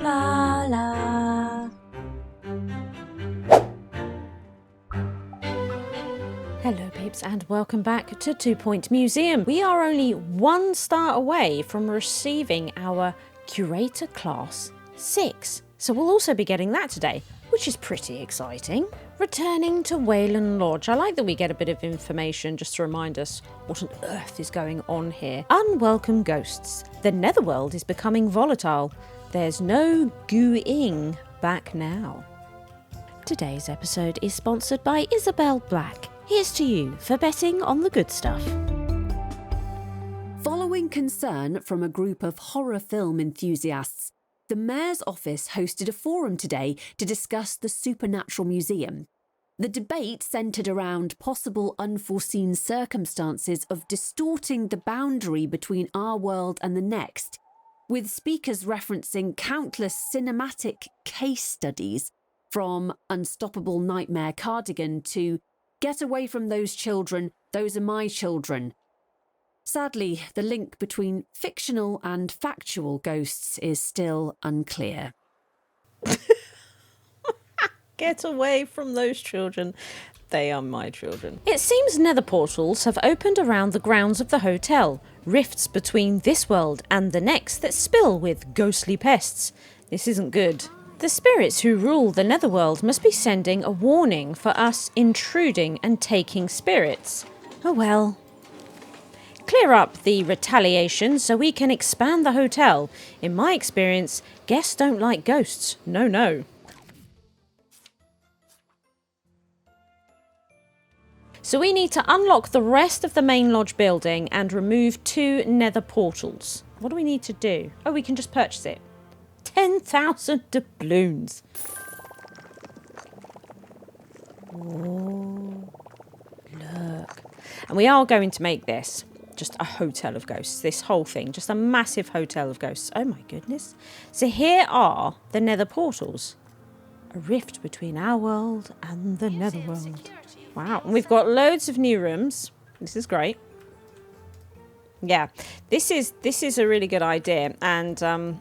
Blarla. Hello peeps and welcome back to 2 Point Museum. We are only 1 star away from receiving our Curator Class 6. So we'll also be getting that today, which is pretty exciting. Returning to Wailon Lodge. I like that we get a bit of information just to remind us what on earth is going on here. Unwelcome ghosts. The Netherworld is becoming volatile. There's no goo-ing back now. Today's episode is sponsored by Isabel Black. Here's to you for betting on the good stuff. Following concern from a group of horror film enthusiasts, the Mayor's office hosted a forum today to discuss the Supernatural Museum. The debate centred around possible unforeseen circumstances of distorting the boundary between our world and the next, with speakers referencing countless cinematic case studies, from Unstoppable Nightmare Cardigan to Get Away from Those Children, Those Are My Children. Sadly, the link between fictional and factual ghosts is still unclear. Get away from those children. They are my children. It seems nether portals have opened around the grounds of the hotel. Rifts between this world and the next that spill with ghostly pests. This isn't good. The spirits who rule the netherworld must be sending a warning for us intruding and taking spirits. Oh well. Clear up the retaliation so we can expand the hotel. In my experience, guests don't like ghosts. No, no. So we need to unlock the rest of the main lodge building and remove 2 nether portals. What do we need to do? Oh, we can just purchase it. 10,000 doubloons. Oh, look. And we are going to make this just a hotel of ghosts. This whole thing, just a massive hotel of ghosts. Oh my goodness. So here are the nether portals. A rift between our world and the netherworld. Wow, and we've got loads of new rooms. This is great. Yeah, this is a really good idea, and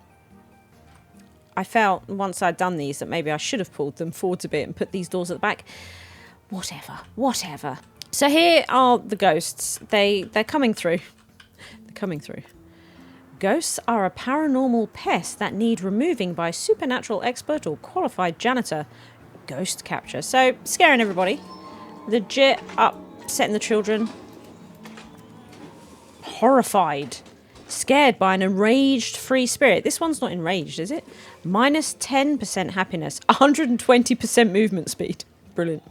I felt once I'd done these that maybe I should have pulled them forward a bit and put these doors at the back. Whatever. So here are the ghosts. They're coming through. They're coming through. Ghosts are a paranormal pest that need removing by a supernatural expert or qualified janitor. Ghost capture. So scaring everybody. Legit upsetting the children. Horrified. Scared by an enraged free spirit. This one's not enraged, is it? Minus 10% happiness. 120% movement speed. Brilliant.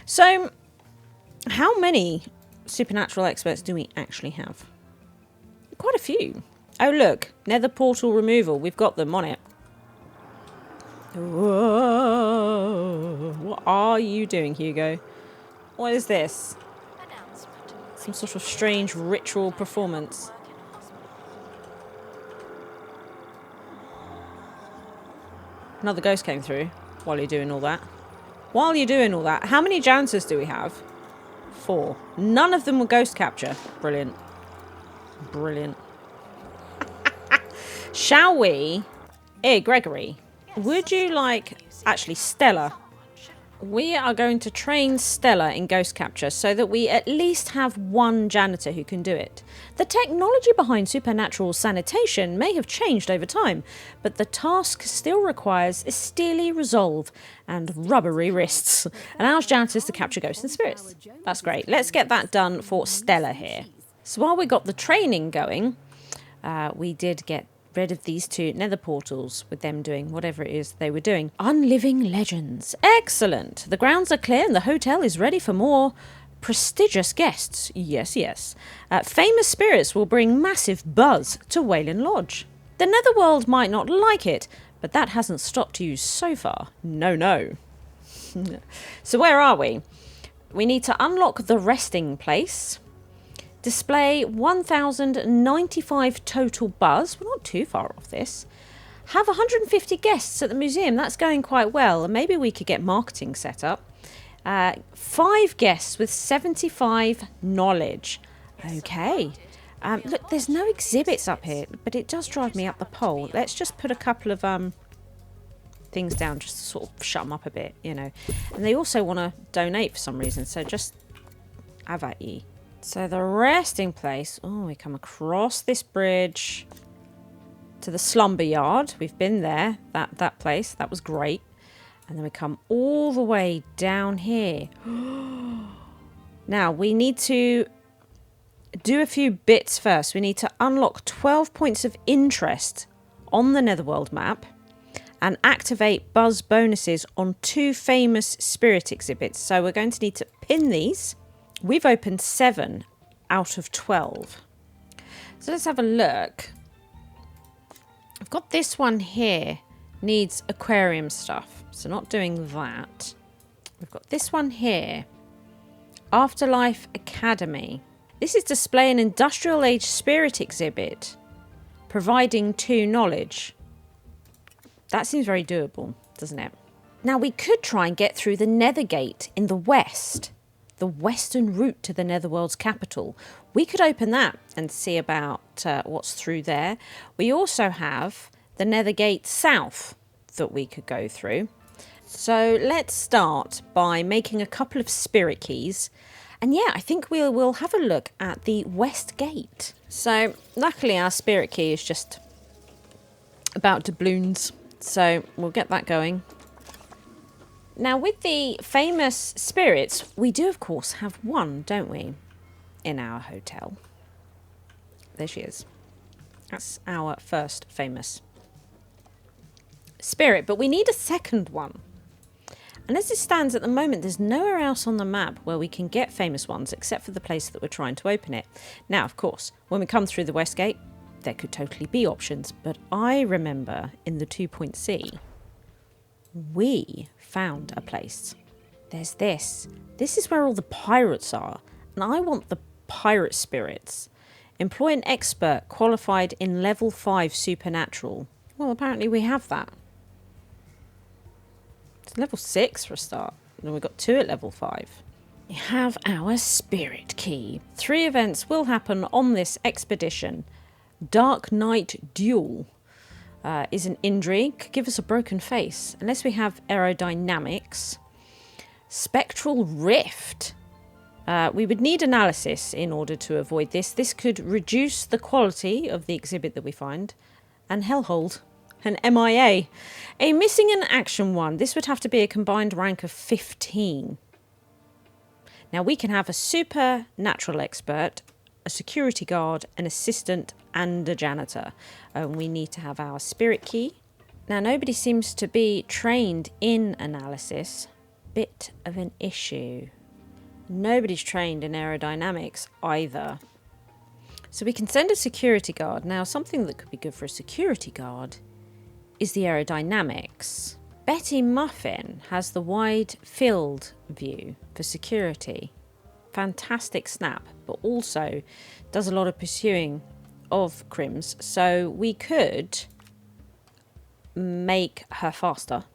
So, how many supernatural experts do we actually have? Quite a few. Oh look, nether portal removal. We've got them on it. Whoa. What are you doing, Hugo? What is this? Some sort of strange ritual performance. Another ghost came through while you're doing all that. How many janitors do we have? 4. None of them were ghost capture. Brilliant. Shall we? Hey, Gregory. Would you like... Actually, Stella. We are going to train Stella in ghost capture so that we at least have 1 janitor who can do it. The technology behind supernatural sanitation may have changed over time, but the task still requires a steely resolve and rubbery wrists, and allows janitors to capture ghosts and spirits. That's great. Let's get that done for Stella here. So while we got the training going, we did get rid of these 2 nether portals with them doing whatever it is they were doing. Unliving Legends. Excellent. The grounds are clear and the hotel is ready for more prestigious guests. Yes. Famous spirits will bring massive buzz to Wailon Lodge. The Netherworld might not like it, but that hasn't stopped you so far. No. So where are we? We need to unlock the resting place. Display 1,095 total buzz. We're not too far off this. Have 150 guests at the museum. That's going quite well. And maybe we could get marketing set up. 5 guests with 75 knowledge. Okay. Look, there's no exhibits up here, but it does drive me up the pole. Let's just put a couple of things down just to sort of shut them up a bit, you know. And they also want to donate for some reason, so just have at ye. So the resting place, oh, we come across this bridge to the slumber yard. We've been there, that place. That was great. And then we come all the way down here. Now, we need to do a few bits first. We need to unlock 12 points of interest on the Netherworld map and activate buzz bonuses on 2 famous spirit exhibits. So we're going to need to pin these. We've opened 7 out of 12. So let's have a look. I've got this one here. Needs aquarium stuff. So not doing that. We've got this one here. Afterlife Academy. This is display an industrial age spirit exhibit. Providing 2 knowledge. That seems very doable, doesn't it? Now we could try and get through the Nether Gate in the west. The western route to the Netherworld's capital. We could open that and see about what's through there. We also have the Nether Gate south that we could go through. So let's start by making a couple of spirit keys. And yeah, I think we'll have a look at the west gate. So luckily our spirit key is just about doubloons. So we'll get that going. Now, with the famous spirits, we do, of course, have one, don't we, in our hotel. There she is. That's our first famous spirit, but we need a second one. And as it stands at the moment, there's nowhere else on the map where we can get famous ones except for the place that we're trying to open it. Now, of course, when we come through the West Gate, there could totally be options, but I remember in the 2 Point C, we found a place. There's this. This is where all the pirates are, and I want the pirate spirits. Employ an expert qualified in level 5 supernatural. Well, apparently we have that. It's level 6 for a start, and we've got 2 at level 5. We have our spirit key. 3 events will happen on this expedition. Dark Knight Duel. Is an injury, could give us a broken face, unless we have aerodynamics. Spectral Rift. We would need analysis in order to avoid this. This could reduce the quality of the exhibit that we find. And Hellhold. An MIA. A missing in action one. This would have to be a combined rank of 15. Now we can have a supernatural expert, a security guard, an assistant, and a janitor. We need to have our spirit key. Now, nobody seems to be trained in analysis. Bit of an issue. Nobody's trained in aerodynamics either. So we can send a security guard. Now, something that could be good for a security guard is the aerodynamics. Betty Muffin has the wide field view for security. Fantastic snap, but also does a lot of pursuing of crims, so we could make her faster.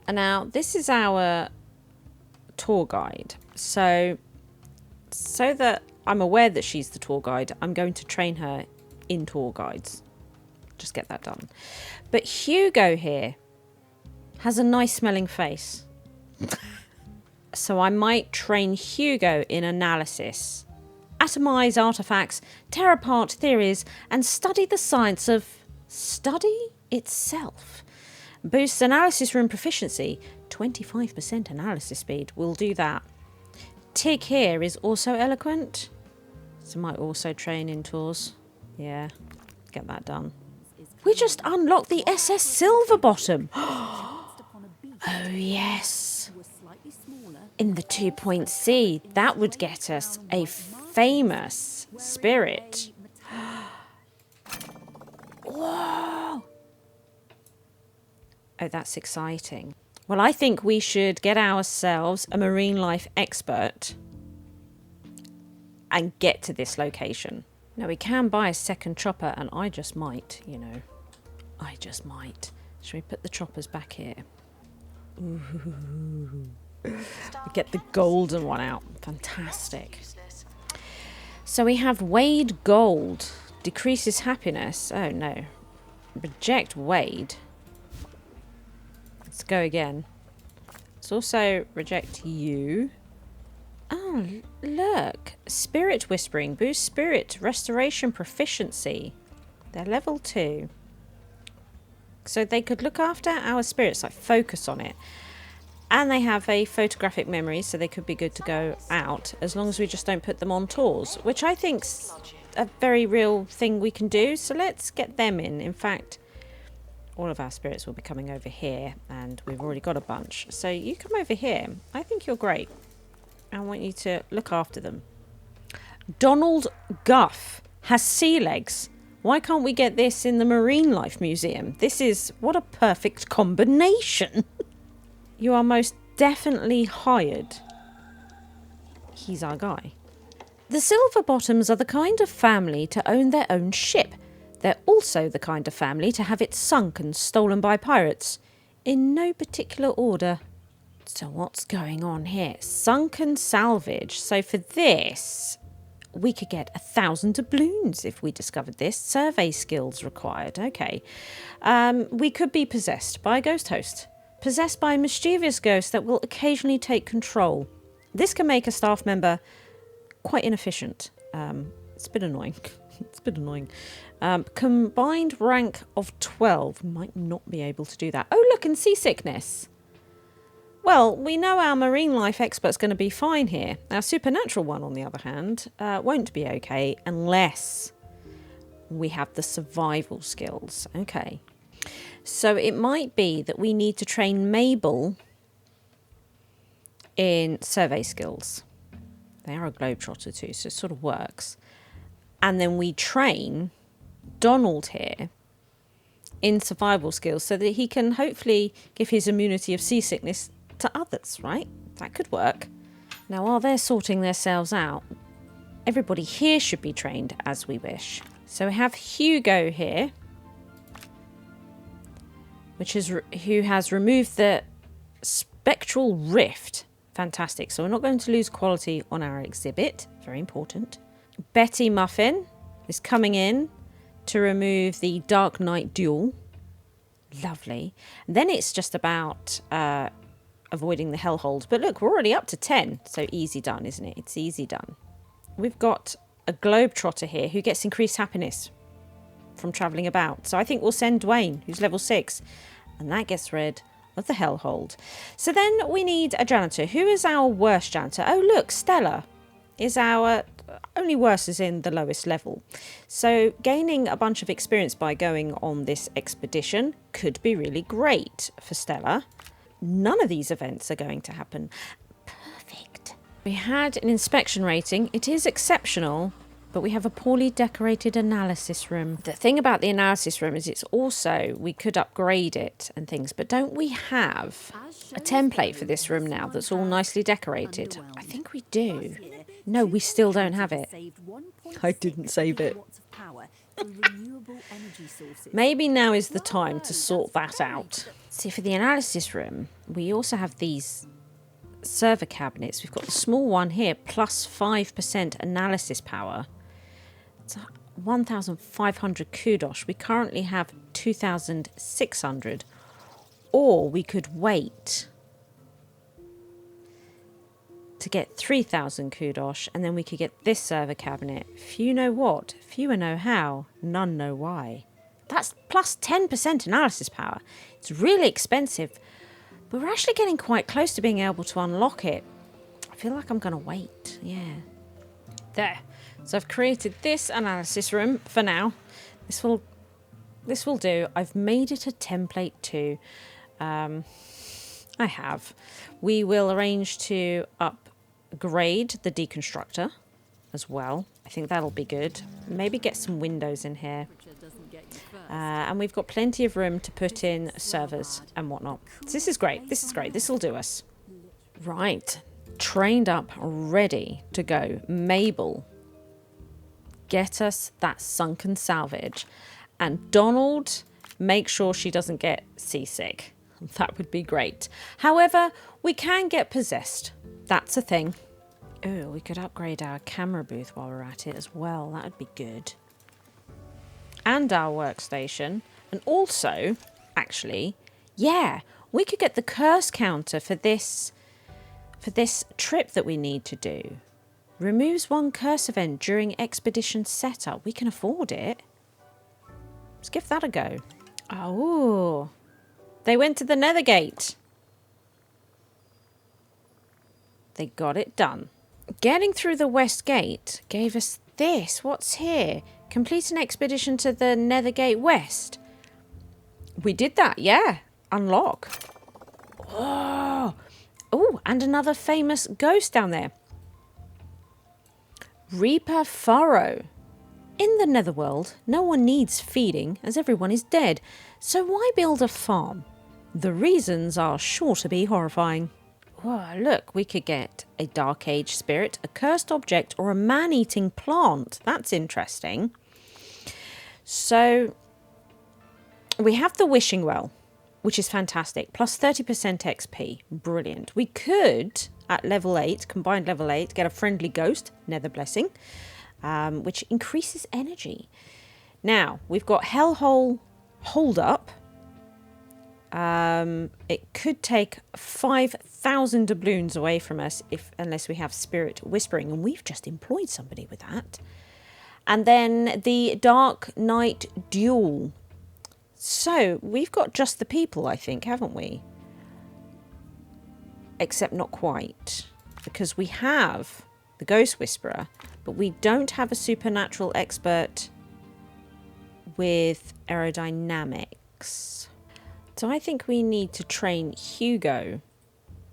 And now this is our tour guide, so that I'm aware that she's the tour guide, I'm going to train her in tour guides. Just get that done. But Hugo here has a nice smelling face. So I might train Hugo in analysis. Atomize artifacts, tear apart theories, and study the science of study itself. Boosts analysis room proficiency, 25% analysis speed. We'll do that. Tig here is also eloquent, so might also train in tours. Yeah, get that done. We just unlocked the SS Silverbottom. Oh yes. In the 2 Point C, that would get us a famous spirit. Whoa! Oh, that's exciting. Well, I think we should get ourselves a marine life expert and get to this location. Now, we can buy a second chopper, and I just might, you know. I just might. Should we put the choppers back here? Ooh. Get the golden one out. Fantastic. So we have Wade Gold. Decreases happiness. Oh no. Reject Wade. Let's go again. Let's also reject you. Oh, look. Spirit Whispering. Boost Spirit. Restoration Proficiency. They're level 2. So they could look after our spirits, like focus on it. And they have a photographic memory, so they could be good to go out, as long as we just don't put them on tours, which I think's a very real thing we can do. So let's get them in. In fact, all of our spirits will be coming over here, and we've already got a bunch. So you come over here. I think you're great. I want you to look after them. Donald Guff has sea legs. Why can't we get this in the Marine Life Museum? This is... what a perfect combination. You are most definitely hired. He's our guy. The Silver Bottoms are the kind of family to own their own ship. They're also the kind of family to have it sunk and stolen by pirates. In no particular order. So what's going on here? Sunken salvage. So for this, we could get 1,000 doubloons if we discovered this. Survey skills required. Okay. We could be possessed by a ghost host. Possessed by a mischievous ghost that will occasionally take control. This can make a staff member quite inefficient. It's a bit annoying. It's a bit annoying. Combined rank of 12. Might not be able to do that. Oh, look, and seasickness. Well, we know our marine life expert's going to be fine here. Our supernatural one, on the other hand, won't be okay unless we have the survival skills. Okay. So it might be that we need to train Mabel in survey skills. They are a globetrotter too, so it sort of works. And then we train Donald here in survival skills so that he can hopefully give his immunity of seasickness to others, right? That could work. Now, while they're sorting themselves out, everybody here should be trained as we wish. So we have Hugo here, who has removed the spectral rift. Fantastic. So we're not going to lose quality on our exhibit. Very important. Betty Muffin is coming in to remove the Dark Knight duel. Lovely. And then it's just about avoiding the Hellhold. But look, we're already up to 10. So easy done, isn't it? It's easy done. We've got a Globetrotter here who gets increased happiness from travelling about. So I think we'll send Dwayne, who's level 6. And that gets rid of the Hellhold. So then we need a janitor. Who is our worst janitor? Oh, look, Stella is our... only worse is in the lowest level. So gaining a bunch of experience by going on this expedition could be really great for Stella. None of these events are going to happen. Perfect. We had an inspection rating. It is exceptional, but we have a poorly decorated analysis room. The thing about the analysis room is it's also, we could upgrade it and things, but don't we have a template for this room now that's all nicely decorated? I think we do. No, we still don't have it. I didn't save it. Maybe now is the time to sort that out. See, for the analysis room, we also have these server cabinets. We've got the small one here, plus 5% analysis power. It's 1,500 kudos. We currently have 2,600. Or we could wait to get 3,000 kudos, and then we could get this server cabinet. Few know what, fewer know how, none know why. That's plus 10% analysis power. It's really expensive, but we're actually getting quite close to being able to unlock it. I feel like I'm going to wait. Yeah. There. So I've created this analysis room for now. This will do. I've made it a template too. I have. We will arrange to upgrade the deconstructor as well. I think that'll be good. Maybe get some windows in here. And we've got plenty of room to put in servers and whatnot. So this is great. This is great. This will do us. Right. Trained up, ready to go. Mabel. Get us that sunken salvage. And Donald, make sure she doesn't get seasick. That would be great. However, we can get possessed. That's a thing. Oh, we could upgrade our camera booth while we're at it as well. That would be good. And our workstation. And also, actually, yeah, we could get the curse counter for this trip that we need to do. Removes one curse event during expedition setup. We can afford it. Let's give that a go. Oh, they went to the Nether Gate. They got it done. Getting through the West Gate gave us this. What's here? Complete an expedition to the Nether Gate West. We did that, yeah. Unlock. Oh, and another famous ghost down there. Reaper Furrow. In the Netherworld, no one needs feeding as everyone is dead. So why build a farm? The reasons are sure to be horrifying. Whoa, look, we could get a Dark Age spirit, a cursed object, or a man-eating plant. That's interesting. So, we have the Wishing Well, which is fantastic. Plus 30% XP. Brilliant. We could, at level 8, combined level 8, get a Friendly Ghost, Nether Blessing, which increases energy. Now, we've got Hellhole Hold Up. It could take 5,000 doubloons away from us unless we have Spirit Whispering, and we've just employed somebody with that. And then the Dark Knight Duel. So we've got just the people, I think, haven't we? Except not quite, because we have the Ghost Whisperer, but we don't have a supernatural expert with aerodynamics. So I think we need to train Hugo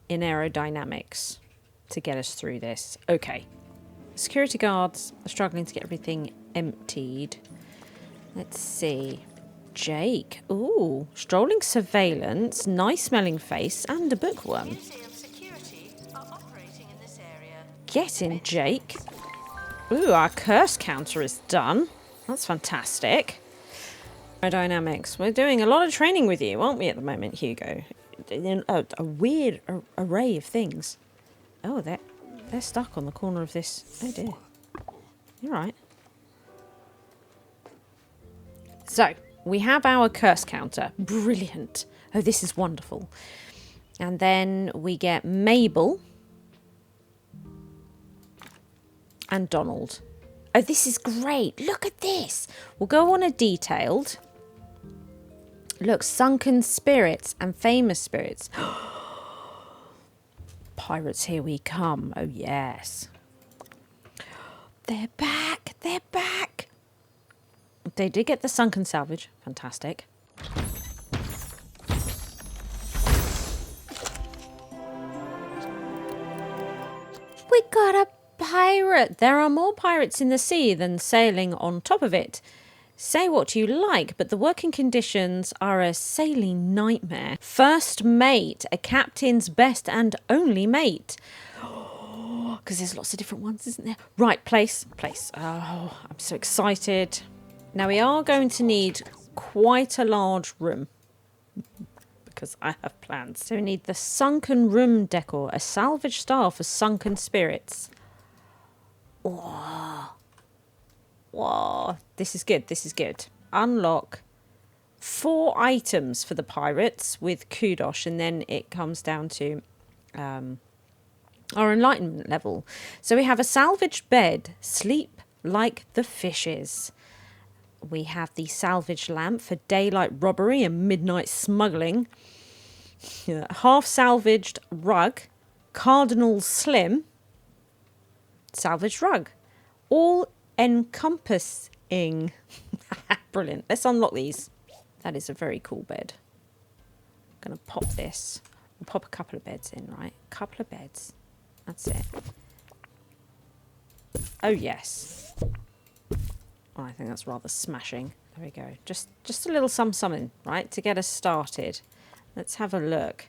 in aerodynamics to get us through this. Okay. Security guards are struggling to get everything emptied. Let's see. Jake. Ooh. Strolling surveillance, nice smelling face, and a bookworm. Get in, Jake. Ooh, our curse counter is done. That's fantastic. Aerodynamics. We're doing a lot of training with you, aren't we, at the moment, Hugo? A weird array of things. Oh, they're stuck on the corner of this. Oh, dear. You're right. So, we have our curse counter. Brilliant. Oh, this is wonderful. And then we get Mabel. And Donald. Oh, this is great. Look at this. We'll go on a detailed. Look, sunken spirits and famous spirits. Pirates, here we come. Oh, yes. They're back. They're back. They did get the sunken salvage. Fantastic. We got a pirate. There are more pirates in the sea than sailing on top of it. Say what you like, but the working conditions are a sailing nightmare. First mate, a captain's best and only mate. Because there's lots of different ones, isn't there? Right, place. Oh, I'm so excited. Now we are going to need quite a large room. Because I have plans. So we need the sunken room decor, a salvage star for sunken spirits. Whoa. Whoa, this is good, this is good. Unlock 4 items for the pirates with Kudosh, and then it comes down to our enlightenment level. So we have a salvaged bed, sleep like the fishes. We have the salvaged lamp for daylight robbery and midnight smuggling. Half salvaged rug, cardinal slim, salvaged rug. All encompassing. Brilliant. Let's unlock these. That is a very cool bed. I'm going to pop this. We'll pop a couple of beds in, right? A couple of beds. That's it. Oh, yes. Oh, I think that's rather smashing. There we go. Just a little something, right? To get us started. Let's have a look.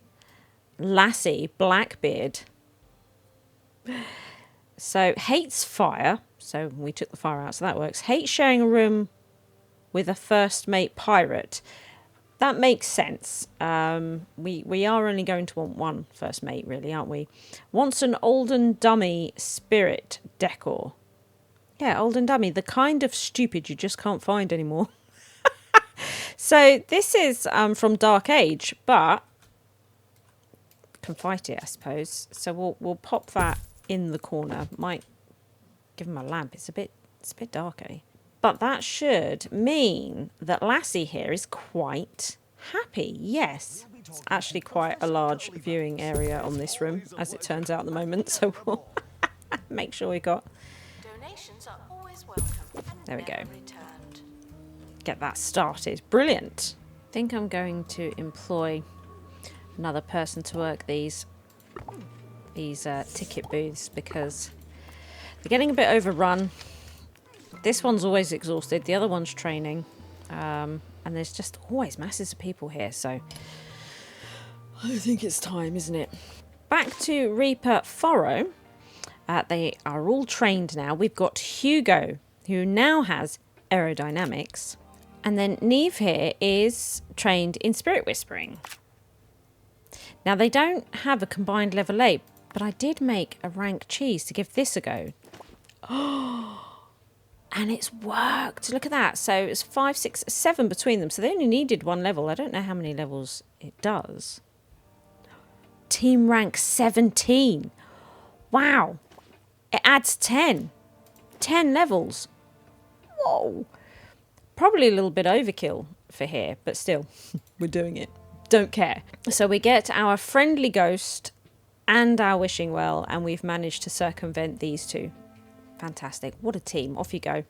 Lassie, Blackbeard. So, hates fire. So, we took the fire out, so that works. Hates sharing a room with a first mate pirate. That makes sense. We are only going to want one first mate, really, aren't we? Wants an olden dummy spirit decor. Yeah, olden dummy, the kind of stupid you just can't find anymore. So this is from Dark Age, but can fight it, I suppose. So we'll pop that in the corner. Might give him a lamp. It's a bit dark, eh? But that should mean that Lassie here is quite happy. Yes, it's actually quite a large viewing area on this room, as it turns out at the moment. So we'll make sure we got. Donations are always welcome. There we go. Returned. Get that started. Brilliant. I think I'm going to employ another person to work these ticket booths because they're getting a bit overrun. This one's always exhausted. The other one's training. And there's just always masses of people here. So I think it's time, isn't it? Back to Reaper Furrow. They are all trained now. We've got Hugo, who now has aerodynamics. And then Neve here is trained in spirit whispering. Now, they don't have a combined level 8, but I did make a rank cheese to give this a go. Oh, and it's worked. Look at that. So it's 5, 6, 7 between them. So they only needed one level. I don't know how many levels it does. Team rank 17. Wow. It adds 10. 10 levels. Whoa. Probably a little bit overkill for here, but still, we're doing it. Don't care. So we get our friendly ghost and our wishing well, and we've managed to circumvent these two. Fantastic. What a team. Off you go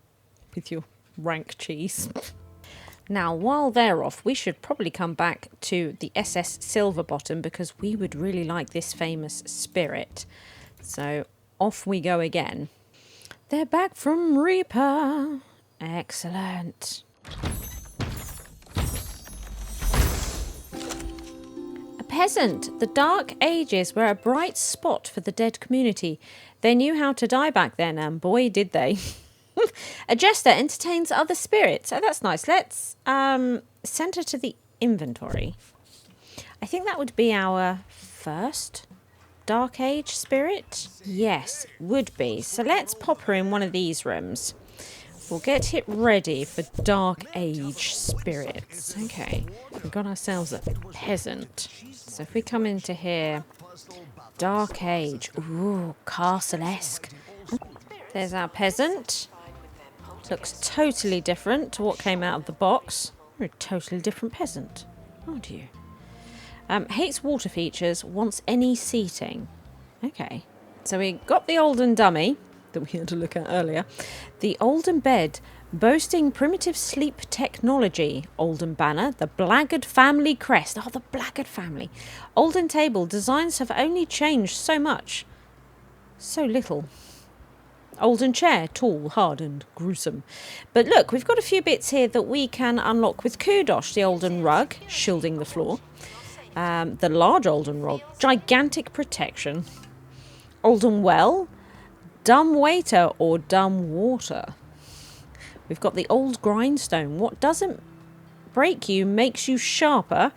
with your rank cheese. Now, while they're off, we should probably come back to the SS Silverbottom because we would really like this famous spirit. So off we go again. They're back from Reaper. Excellent. A peasant. The Dark Ages were a bright spot for the dead community. They knew how to die back then, and boy, did they. A jester entertains other spirits. Oh, that's nice. Let's send her to the inventory. I think that would be our first Dark Age spirit. Yes, would be. So let's pop her in one of these rooms. We'll get it ready for Dark Age spirits. Okay, we've got ourselves a peasant. So if we come into here, Dark Age. Ooh, castle-esque. There's our peasant. Looks totally different to what came out of the box. You're a totally different peasant, aren't you? Hates water features, wants any seating. Okay. So we got the olden dummy that we had to look at earlier. The olden bed, boasting primitive sleep technology. Olden banner, the Blackguard family crest. Oh, the Blackguard family. Olden table, designs have only changed so much. So little. Olden chair, tall, hardened, gruesome. But look, we've got a few bits here that we can unlock with Kudosh. The olden rug, shielding the floor. The large olden rod, gigantic protection. Olden well, dumb waiter or dumb water. We've got the old grindstone. What doesn't break you makes you sharper.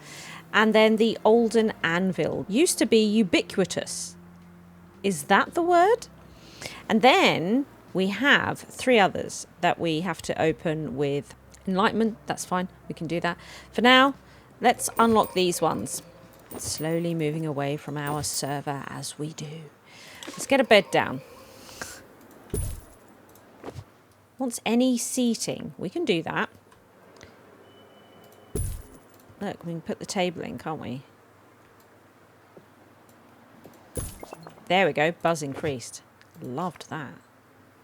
And then the olden anvil. Used to be ubiquitous. Is that the word? And then we have 3 others that we have to open with enlightenment. That's fine. We can do that. For now, let's unlock these ones. Slowly moving away from our server as we do. Let's get a bed down. Wants any seating. We can do that. Look, we can put the table in, can't we? There we go. Buzz increased. Loved that.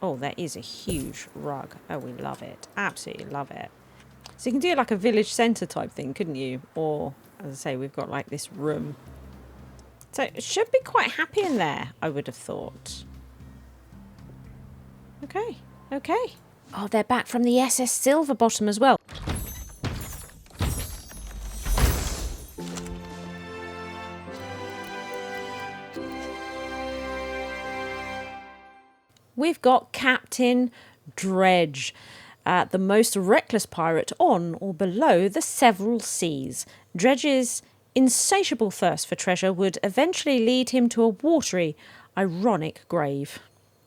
Oh, that is a huge rug. Oh, we love it. Absolutely love it. So you can do like a village centre type thing, couldn't you? Or, as I say, we've got like this room. So it should be quite happy in there, I would have thought. Okay. Okay. Oh, they're back from the SS Silverbottom as well. We've got Captain Dredge. The most reckless pirate on or below the several seas. Dredge's insatiable thirst for treasure would eventually lead him to a watery, ironic grave.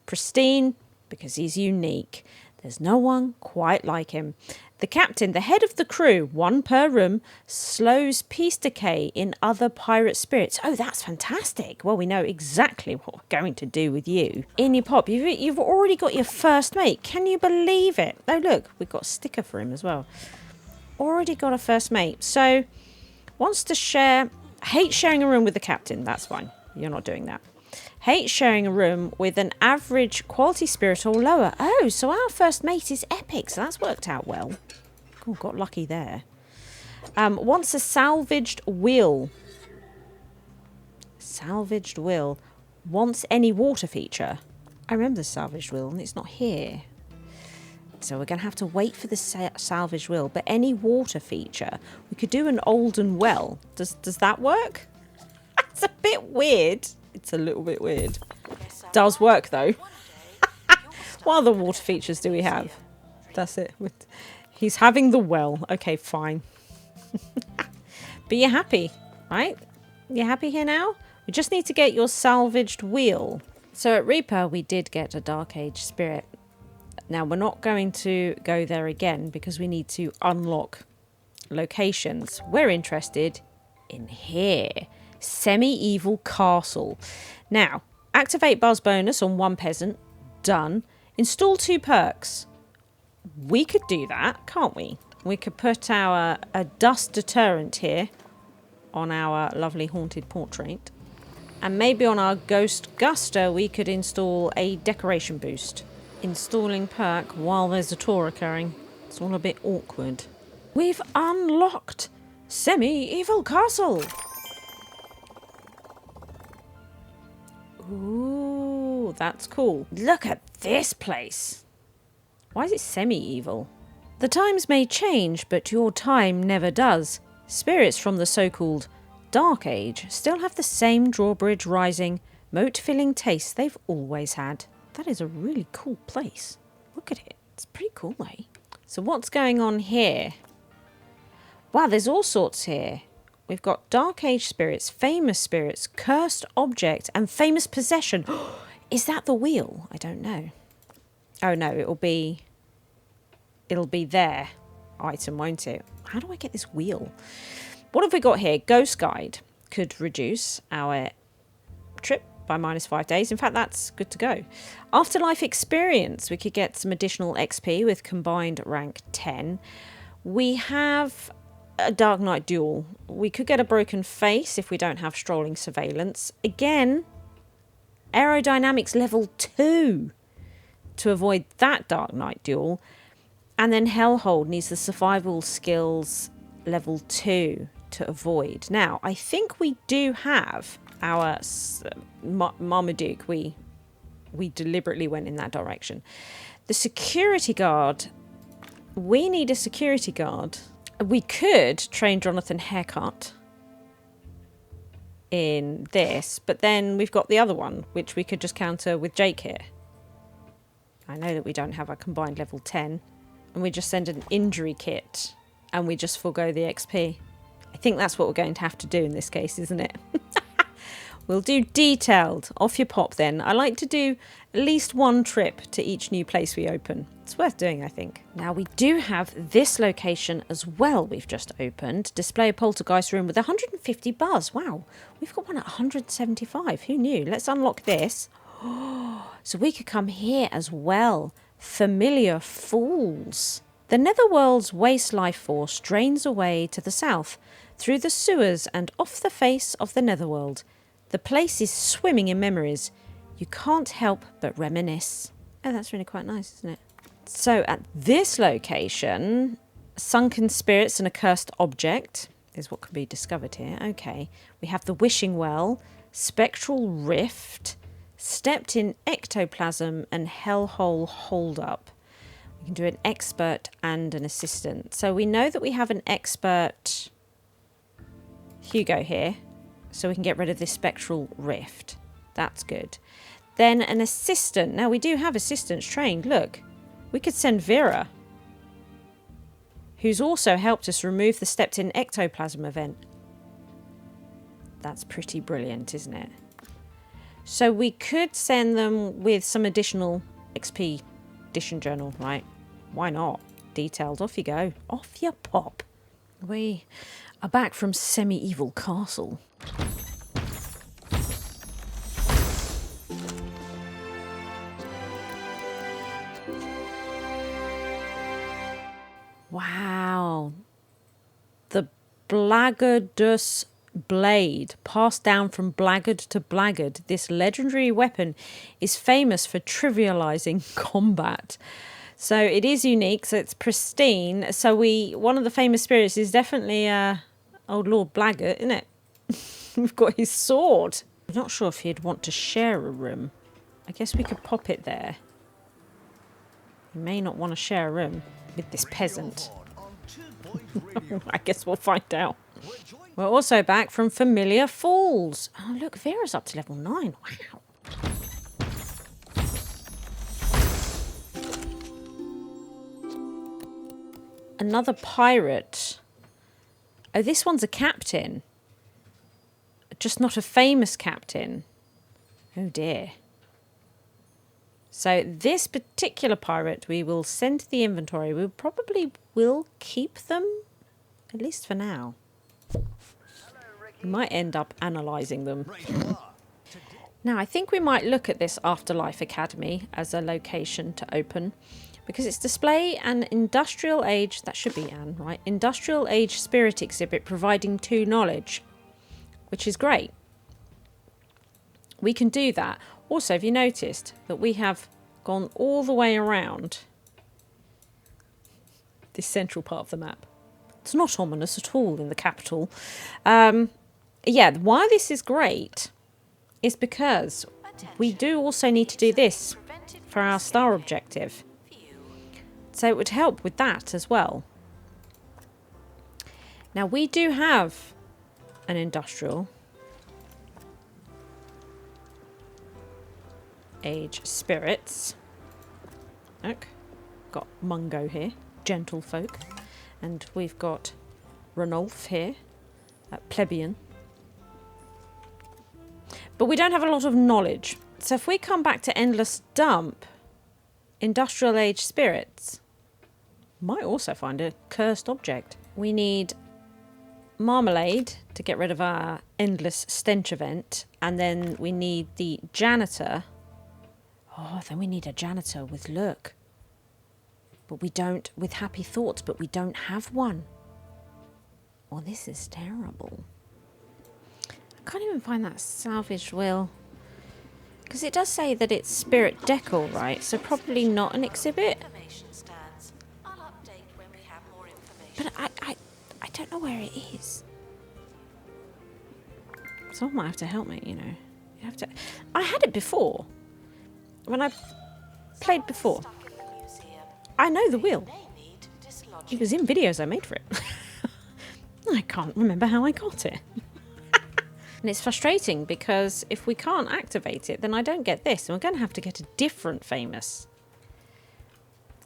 Pristine, because he's unique. There's no one quite like him. The captain, the head of the crew, one per room, slows peace decay in other pirate spirits. Oh, that's fantastic. Well, we know exactly what we're going to do with you. In your pop, you've already got your first mate. Can you believe it? Oh, look, we've got a sticker for him as well. Already got a first mate. So, wants to share... Hates sharing a room with the captain. That's fine. You're not doing that. Hates sharing a room with an average quality spirit or lower. Oh, so our first mate is epic. So that's worked out well. Oh, got lucky there. Wants a salvaged will. Salvaged will. Wants any water feature. I remember the salvaged will and it's not here. So we're going to have to wait for the salvaged will. But any water feature. We could do an olden well. Does that work? That's a bit weird. It's a little bit weird. Does work though. What other water features do we have? That's it. He's having the well. Okay, fine. But you're happy, right? You're happy here now? We just need to get your salvaged wheel. So at Reaper, we did get a Dark Age spirit. Now, we're not going to go there again because we need to unlock locations. We're interested in here. Semi-evil castle. Now, activate buzz bonus on one peasant. Done. Install 2 perks. We could do that, can't we? We could put a dust deterrent here on our lovely haunted portrait. And maybe on our ghost guster, we could install a decoration boost. Installing perk while there's a tour occurring. It's all a bit awkward. We've unlocked Semi-evil castle. Ooh, that's cool. Look at this place. Why is it semi-evil? The times may change, but your time never does. Spirits from the so-called Dark Age still have the same drawbridge rising, moat-filling taste they've always had. That is a really cool place. Look at it. It's pretty cool, eh? So what's going on here? Wow, there's all sorts here. We've got Dark Age spirits, famous spirits, cursed object, and famous possession. Is that the wheel? I don't know. Oh no, it'll be their item, won't it? How do I get this wheel? What have we got here? Ghost Guide could reduce our trip by -5 days. In fact, that's good to go. Afterlife experience, we could get some additional XP with combined rank 10. We have a Dark Knight duel. We could get a broken face if we don't have strolling surveillance. Again, aerodynamics level 2 to avoid that Dark Knight duel. And then Hellhold needs the survival skills level 2 to avoid. Now, I think we do have our Marmaduke. We deliberately went in that direction. The security guard. We need a security guard. We could train Jonathan Haircut in this, but then we've got the other one, which we could just counter with Jake here. I know that we don't have a combined level 10, and we just send an injury kit, and we just forego the XP. I think that's what we're going to have to do in this case, isn't it? We'll do detailed. Off your pop then. I like to do at least one trip to each new place we open. It's worth doing, I think. Now, we do have this location as well we've just opened. Display a poltergeist room with 150 buzz. Wow, we've got one at 175. Who knew? Let's unlock this. So we could come here as well. Familiar Fools. The Netherworld's waste life force drains away to the south, through the sewers and off the face of the Netherworld. The place is swimming in memories. You can't help but reminisce. Oh, that's really quite nice, isn't it? So at this location, sunken spirits and a cursed object is what can be discovered here. Okay. We have the wishing well, spectral rift, stepped in ectoplasm, and hellhole hold-up. We can do an expert and an assistant. So we know that we have an expert Hugo here. So we can get rid of this spectral rift. That's good. Then an assistant. Now we do have assistants trained. Look, we could send Vera. who's also helped us remove the stepped-in ectoplasm event. That's pretty brilliant, isn't it? So we could send them with some additional XP edition journal, right? Why not? Detailed. Off you go. Off you pop. We are back from semi-evil castle. Wow. The Blackguardus blade, passed down from blackguard to blackguard. This legendary weapon is famous for trivializing combat. So it is unique, so it's pristine. So one of the famous spirits is definitely old Lord Blackguard, isn't it? We've got his sword. I'm not sure if he'd want to share a room. I guess we could pop it there. He may not want to share a room with this peasant. I guess we'll find out. We're also back from Familiar Falls. Oh, look, Vera's up to level 9. Wow. Another pirate. Oh, this one's a captain. Just not a famous captain. Oh, dear. So this particular pirate we will send to the inventory. We probably will keep them, at least for now. We might end up analysing them. Now, I think we might look at this Afterlife Academy as a location to open, because it's display an industrial age, that should be Anne, right? Industrial age spirit exhibit providing 2 knowledge, which is great. We can do that. Also, have you noticed that we have gone all the way around this central part of the map? It's not ominous at all in the capital. Yeah, why this is great is because we do also need to do this for our star objective. So it would help with that as well. Now we do have an industrial age spirits. Look, got Mungo here, gentlefolk, and we've got Ranulf here, plebeian. But we don't have a lot of knowledge. So if we come back to Endless Dump, industrial age spirits, might also find a cursed object. We need Marmalade to get rid of our endless stench event, and then we need the janitor. Oh, then we need a janitor with look. But we don't, with happy thoughts, but we don't have one. Oh, this is terrible. I can't even find that salvaged will. Because it does say that it's spirit decor, right? So probably not an exhibit. But I don't know where it is. Someone might have to help me, you know. You have to. I had it before. When I played before. I know the wheel. It was in videos I made for it. I can't remember how I got it. And it's frustrating because if we can't activate it, then I don't get this. And we're going to have to get a different famous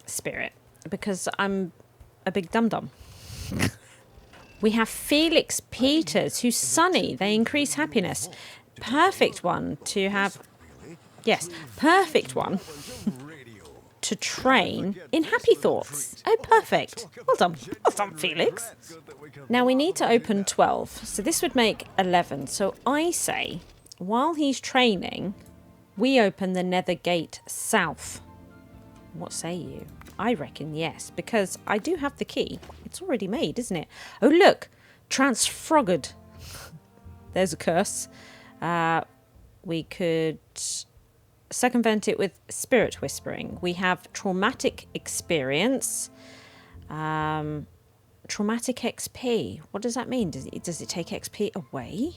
spirit because I'm a big dum-dum. We have Felix Peters, who's sunny. They increase happiness. Perfect one to have. Yes, perfect one to train in happy thoughts. Oh, perfect. Well done. Well done, Felix. Now we need to open 12. So this would make 11. So I say, while he's training, we open the Nether Gate South. What say you? I reckon yes, because I do have the key. It's already made, isn't it? Oh, look. Transfroggered. There's a curse. We could circumvent it with spirit whispering. We have traumatic experience. Traumatic XP. What does that mean? Does it take XP away?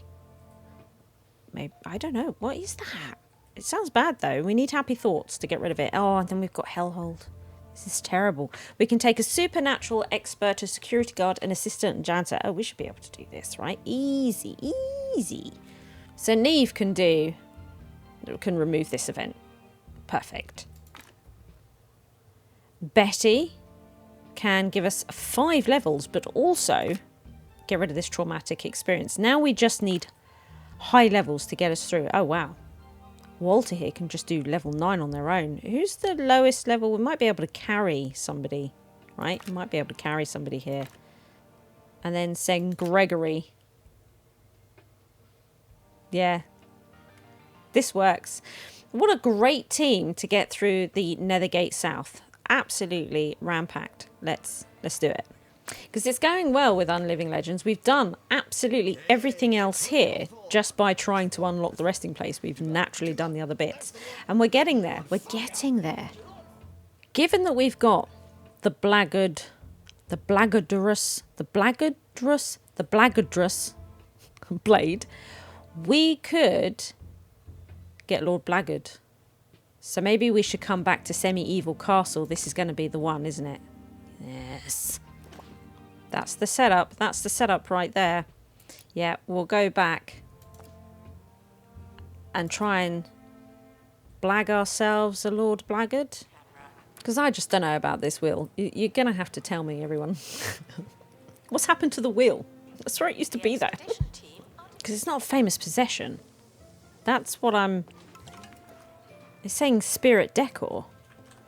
Maybe, I don't know. What is that? It sounds bad though. We need happy thoughts to get rid of it. Oh, and then we've got Hellhold. This is terrible. We can take a supernatural expert, a security guard, an assistant, and janitor. Oh, we should be able to do this, right? Easy, easy. So Neve can remove this event. Perfect. Betty can give us 5 levels, but also get rid of this traumatic experience. Now we just need high levels to get us through. Oh, wow. Walter here can just do level 9 on their own. Who's the lowest level? We might be able to carry somebody, right? We might be able to carry somebody here. And then send Gregory. Yeah. This works. What a great team to get through the Nethergate South. Absolutely ram-packed. Let's do it. Because it's going well with Unliving Legends. We've done absolutely everything else here just by trying to unlock the resting place. We've naturally done the other bits. And we're getting there. We're getting there. Given that we've got the blackguardrous blade, we could get Lord Blackguard. So maybe we should come back to Semi-Evil Castle. This is going to be the one, isn't it? Yes. That's the setup. That's the setup right there. Yeah, we'll go back and try and blag ourselves a Lord Blackguard. Because I just don't know about this wheel. You're going to have to tell me, everyone. What's happened to the wheel? I swear it used to be there. Because it's not a famous possession. That's what I'm... It's saying spirit decor.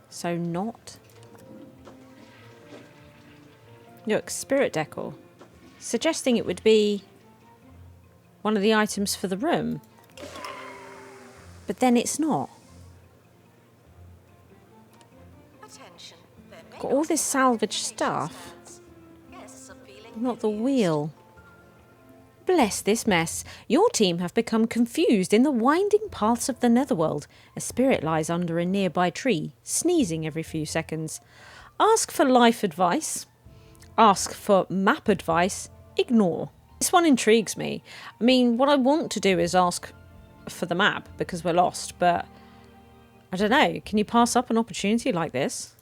So not... Look, spirit decor. Suggesting it would be one of the items for the room. But then it's not. Got all this salvage stuff. Not the wheel. Bless this mess. Your team have become confused in the winding paths of the Netherworld. A spirit lies under a nearby tree, sneezing every few seconds. Ask for life advice. Ask for map advice. Ignore. This one intrigues me. I mean, what I want to do is ask for the map because we're lost, but I don't know. Can you pass up an opportunity like this?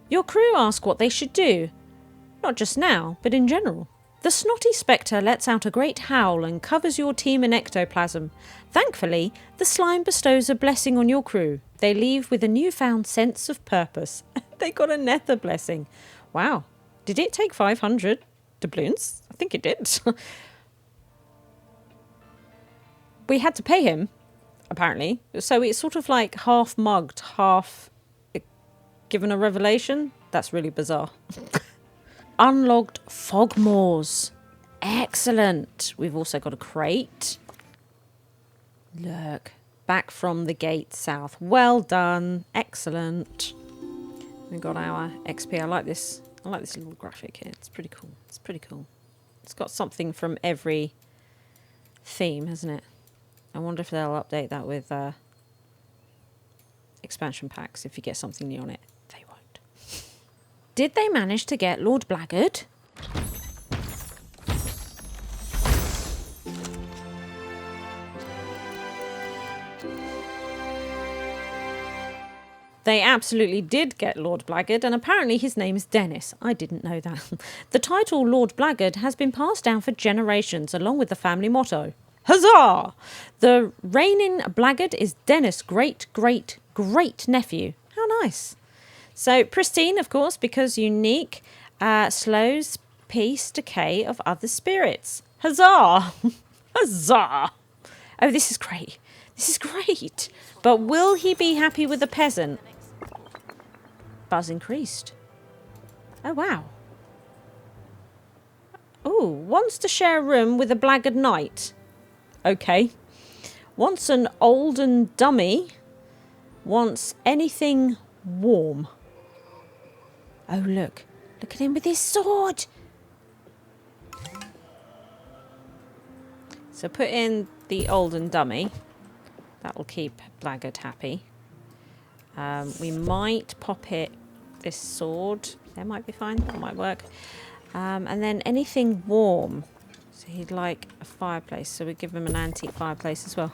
Your crew ask what they should do. Not just now, but in general. The snotty spectre lets out a great howl and covers your team in ectoplasm. Thankfully, the slime bestows a blessing on your crew. They leave with a newfound sense of purpose. They got a nether blessing. Wow. Did it take 500 doubloons? I think it did. We had to pay him, apparently. So it's sort of like half mugged, half given a revelation. That's really bizarre. Unlogged fog moors. Excellent. We've also got a crate. Look. Back from the gate south. Well done. Excellent. We've got our XP. I like this little graphic here. It's pretty cool. It's pretty cool. It's got something from every theme, hasn't it? I wonder if they'll update that with expansion packs if you get something new on it. They won't. Did they manage to get Lord Blackguard? They absolutely did get Lord Blackguard, and apparently his name is Dennis. I didn't know that. The title Lord Blackguard has been passed down for generations, along with the family motto. Huzzah! The reigning Blackguard is Dennis' great-great-great-nephew. How nice. So, pristine, of course, because unique slows peace decay of other spirits. Huzzah! Huzzah! Oh, this is great. This is great. But will he be happy with the peasant? Buzz increased. Oh, wow. Oh, wants to share a room with a blackguard knight. Okay. Wants an olden dummy. Wants anything warm. Oh, look. Look at him with his sword. So put in the olden dummy. That'll keep Blackguard happy. We might pop it this sword. That might be fine. That might work. And then anything warm. So he'd like a fireplace. So we give him an antique fireplace as well.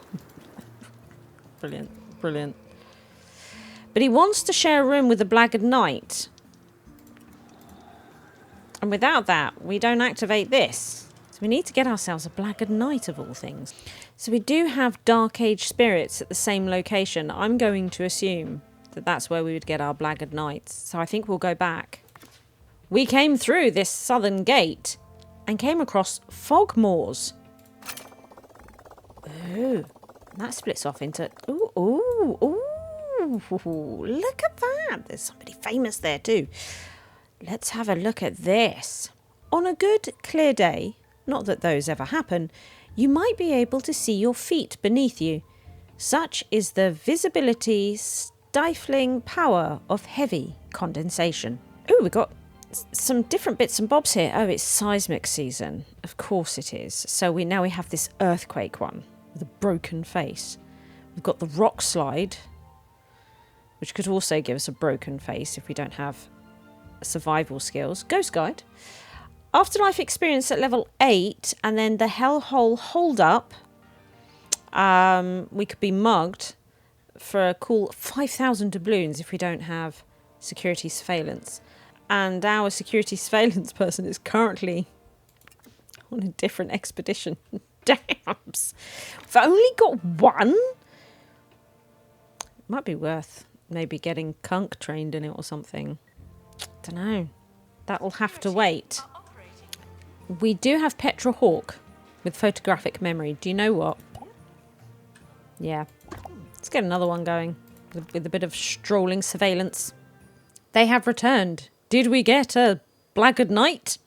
Brilliant. Brilliant. But he wants to share a room with the Blackguard Knight. And without that, we don't activate this. So we need to get ourselves a Blackguard Knight of all things. So we do have Dark Age spirits at the same location. I'm going to assume that that's where we would get our Blackguard Knights. So I think we'll go back We came through this southern gate and came across fog moors. Oh, that splits off into... Ooh, ooh, ooh. Look at that. There's somebody famous there too. Let's have a look at this. On a good, clear day, not that those ever happen, you might be able to see your feet beneath you. Such is the visibility stifling power of heavy condensation. Oh, we've got some different bits and bobs here. Oh, it's seismic season. Of course it is. So we have this earthquake one with a broken face. We've got the rock slide, which could also give us a broken face if we don't have survival skills. Ghost guide. Afterlife experience at level 8, and then the hellhole hold up. We could be mugged for a cool 5,000 doubloons if we don't have security surveillance. And our security surveillance person is currently on a different expedition. Damns. We've only got one? Might be worth maybe getting Kunk trained in it or something. Don't know. That'll have to wait. We do have Petra Hawk with photographic memory. Do you know what? Yeah. Let's get another one going with a bit of strolling surveillance. They have returned. Did we get a blackguard night?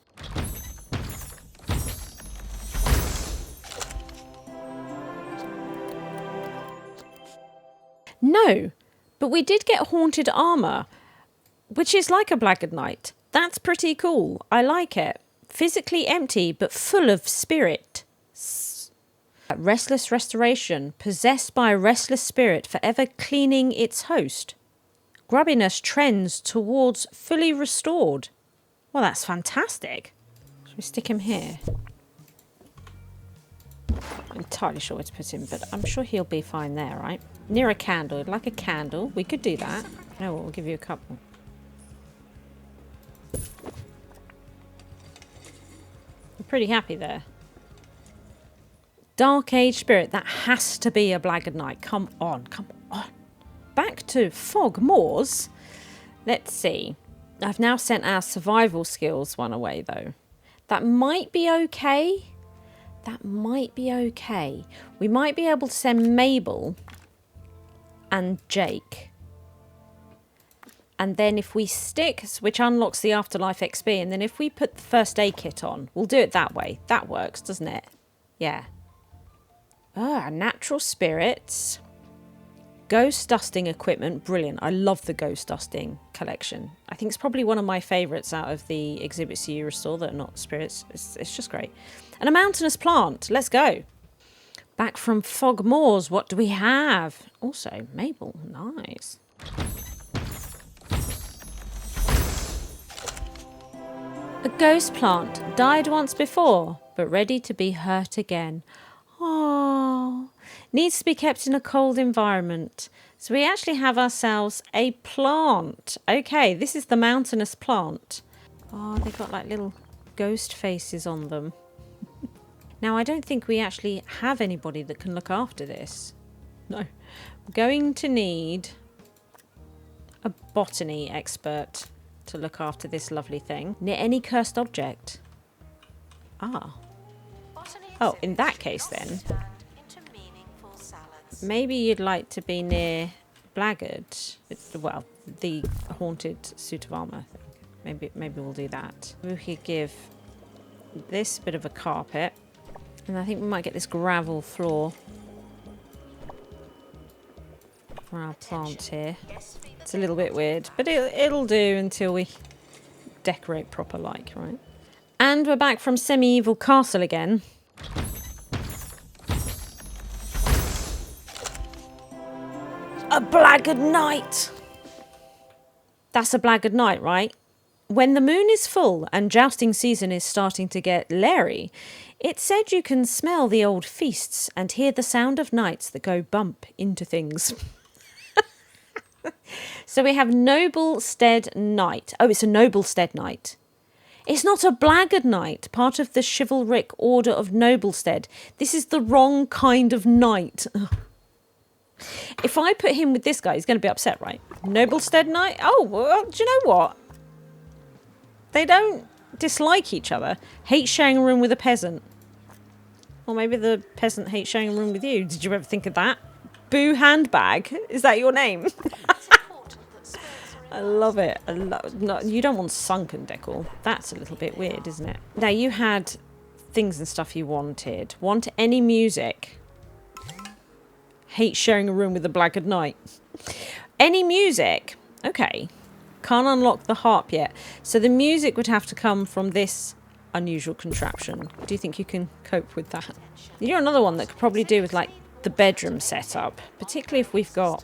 No, but we did get haunted armor, which is like a blackguard night. That's pretty cool. I like it. Physically empty, but full of spirit. Restless restoration, possessed by a restless spirit, forever cleaning its host. Grubbiness trends towards fully restored. Well, that's fantastic. Should we stick him here? I'm entirely sure where to put him, but I'm sure he'll be fine there, right? Near a candle. I'd like a candle. We could do that. You know what? We'll give you a couple. I'm pretty happy there. Dark Age Spirit. That has to be a blackguard night. Come on. Come on. Back to Fog Moors. Let's see. I've now sent our survival skills one away, though. That might be okay. That might be okay. We might be able to send Mabel and Jake. And then if we stick, which unlocks the Afterlife XP, and then if we put the first aid kit on, we'll do it that way. That works, doesn't it? Yeah. Ah, natural spirits. Ghost dusting equipment. Brilliant. I love the ghost dusting collection. I think it's probably one of my favourites out of the exhibits you restore that are not spirits. It's just great. And a mountainous plant. Let's go. Back from Fog Moors. What do we have? Also, Mabel. Nice. A ghost plant. Died once before, but ready to be hurt again. Oh, needs to be kept in a cold environment. So we actually have ourselves a plant. Okay, this is the mountainous plant. Oh, they've got like little ghost faces on them. Now, I don't think we actually have anybody that can look after this. No. We're going to need a botany expert to look after this lovely thing. Near any cursed object. Ah. Oh, in that case then, maybe you'd like to be near Blackguard. Well, the haunted suit of armour thing. Maybe we'll do that. We could give this bit of a carpet. And I think we might get this gravel floor for our plant here. It's a little bit weird, but it'll do until we decorate proper like, right? And we're back from Semi-Evil Castle again. A blackguard night! That's a blackguard night, right? When the moon is full and jousting season is starting to get leery, it's said you can smell the old feasts and hear the sound of knights that go bump into things. So we have Noble Stead Knight. Oh, it's a Noble Stead Knight. It's not a blackguard knight, part of the chivalric order of Noblestead. This is the wrong kind of knight. If I put him with this guy, he's going to be upset, right? Noblestead Knight? Oh, well, do you know what? They don't dislike each other. Hate sharing a room with a peasant. Or maybe the peasant hates sharing a room with you. Did you ever think of that? Boo Handbag? Is that your name? I love it. No, you don't want sunken decor. That's a little bit weird, isn't it? Now, you had things and stuff you wanted. Want any music? Hate sharing a room with a blackguard knight. Any music? Okay. Can't unlock the harp yet. So the music would have to come from this unusual contraption. Do you think you can cope with that? You're another one that could probably do with, like, the bedroom setup. Particularly if we've got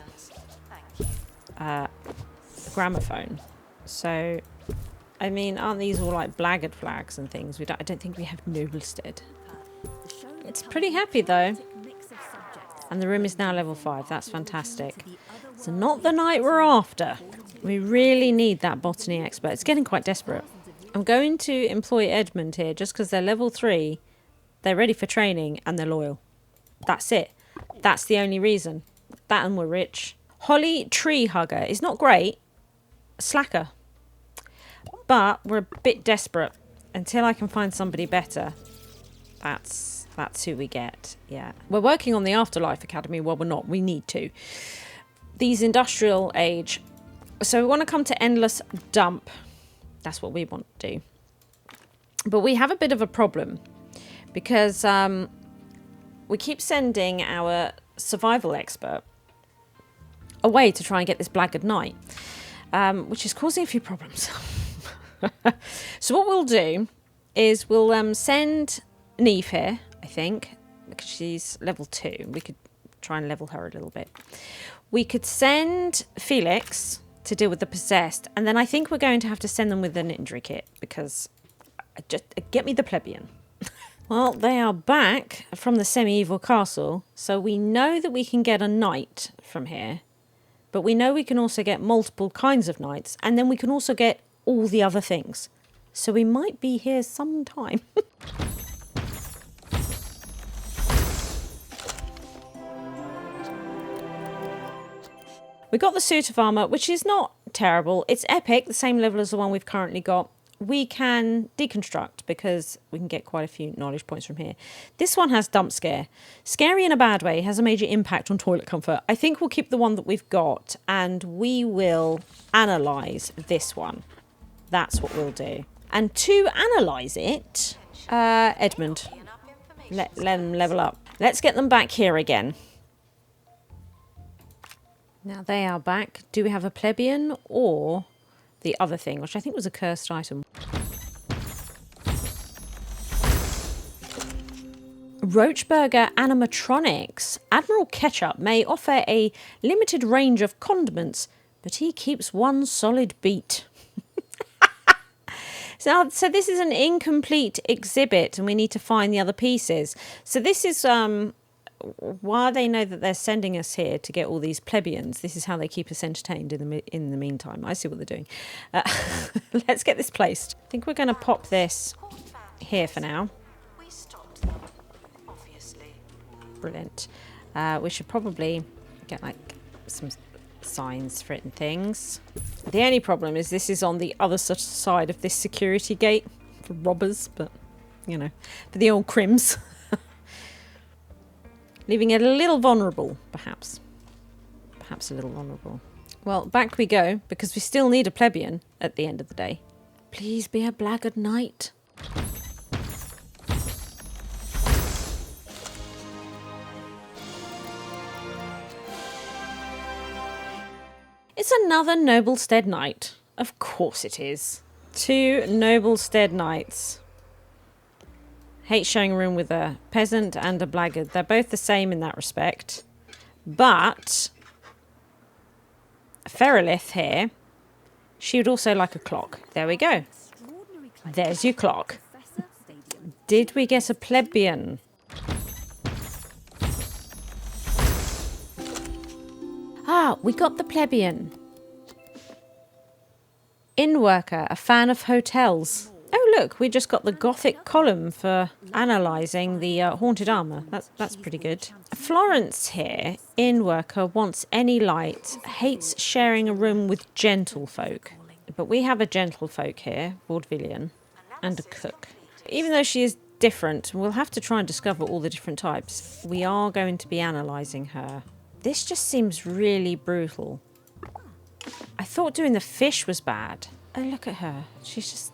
a gramophone. So, I mean, aren't these all, like, blackguard flags and things? I don't think we have Noblestead. It's pretty happy, though. And the room is now level 5. That's fantastic. So not the night we're after. We really need that botany expert. It's getting quite desperate. I'm going to employ Edmund here just because they're level 3. They're ready for training and they're loyal. That's it. That's the only reason. That and we're rich. Holly Tree Hugger is not great. Slacker. But we're a bit desperate. Until I can find somebody better. That's who we get. Yeah. We're working on the Afterlife Academy. Well, we're not. We need to. These industrial age. So we want to come to Endless Dump. That's what we want to do. But we have a bit of a problem. Because we keep sending our survival expert away to try and get this blackguard knight. Which is causing a few problems. So what we'll do is we'll send Neve here, I think. Because she's level 2. We could try and level her a little bit. We could send Felix to deal with the possessed. And then I think we're going to have to send them with an injury kit. Because just get me the plebeian. Well, they are back from the semi-evil castle. So we know that we can get a knight from here. But we know we can also get multiple kinds of knights. And then we can also get all the other things. So we might be here sometime. We got the suit of armour, which is not terrible. It's epic, the same level as the one we've currently got. We can deconstruct because we can get quite a few knowledge points from here. This one has dump scare. Scary in a bad way, has a major impact on toilet comfort. I think we'll keep the one that we've got and we will analyse this one. That's what we'll do. And to analyse it, Edmund, let them level up. Let's get them back here again. Now they are back. Do we have a plebeian or the other thing, which I think was a cursed item? Roachburger animatronics. Admiral Ketchup may offer a limited range of condiments, but he keeps one solid beat. So this is an incomplete exhibit and we need to find the other pieces. So this is why they know that they're sending us here to get all these plebeians. This is how they keep us entertained in the meantime. I see what they're doing. Let's get this placed. I think we're going to pop this here for now. We stopped them, obviously. Brilliant. We should probably get like some signs for it and things. The only problem is this is on the other side of this security gate for robbers, but you know, for the old crims. Leaving it a little vulnerable, perhaps. Perhaps a little vulnerable. Well, back we go, because we still need a plebeian at the end of the day. Please be a blackguard knight. It's another Noblestead knight. Of course it is. 2 Noblestead knights. Hate sharing a room with a peasant and a blackguard. They're both the same in that respect. But Feralith here, she would also like a clock. There we go. There's your clock. Did we get a plebeian? Ah, we got the plebeian. Innworker, a fan of hotels. Oh look, we just got the Gothic column for analysing the haunted armour. That's pretty good. Florence here, innworker, wants any light, hates sharing a room with gentlefolk. But we have a gentlefolk here, vaudevillian, and a cook. Even though she is different, we'll have to try and discover all the different types. We are going to be analysing her. This just seems really brutal. I thought doing the fish was bad. Oh, look at her. She's just...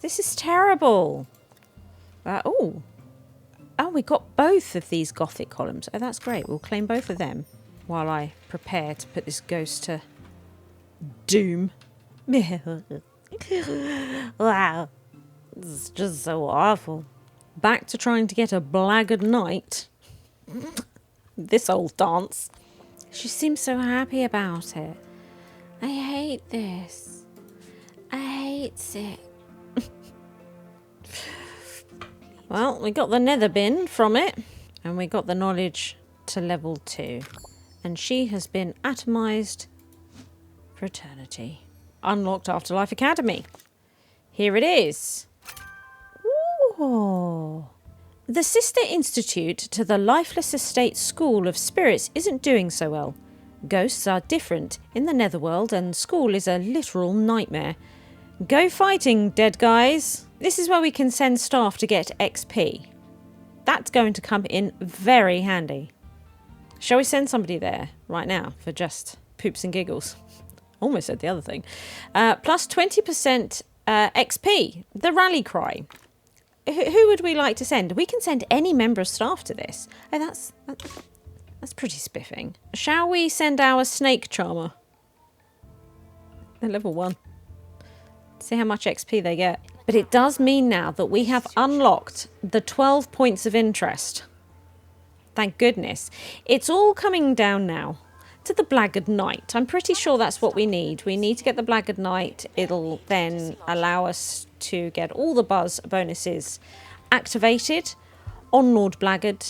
This is terrible. Oh, we got both of these gothic columns. Oh, that's great. We'll claim both of them while I prepare to put this ghost to doom. Wow. This is just so awful. Back to trying to get a blackguard night. This old dance. She seems so happy about it. I hate this. I hate it. Well, we got the nether bin from it. And we got the knowledge to level 2. And she has been atomized for eternity. Unlocked Afterlife Academy. Here it is. Ooh. The sister institute to the Lifeless Estate School of Spirits isn't doing so well. Ghosts are different in the Netherworld and school is a literal nightmare. Go fighting, dead guys. This is where we can send staff to get XP. That's going to come in very handy. Shall we send somebody there right now for just poops and giggles? Almost said the other thing. Plus 20% XP, the rally cry. Who would we like to send? We can send any member of staff to this. Oh, that's pretty spiffing. Shall we send our snake charmer? They're level 1. See how much XP they get. But it does mean now that we have unlocked the 12 points of interest. Thank goodness. It's all coming down now to the Blackguard Knight. I'm pretty sure that's what we need. We need to get the Blackguard Knight. It'll then allow us to get all the buzz bonuses activated on Lord Blackguard.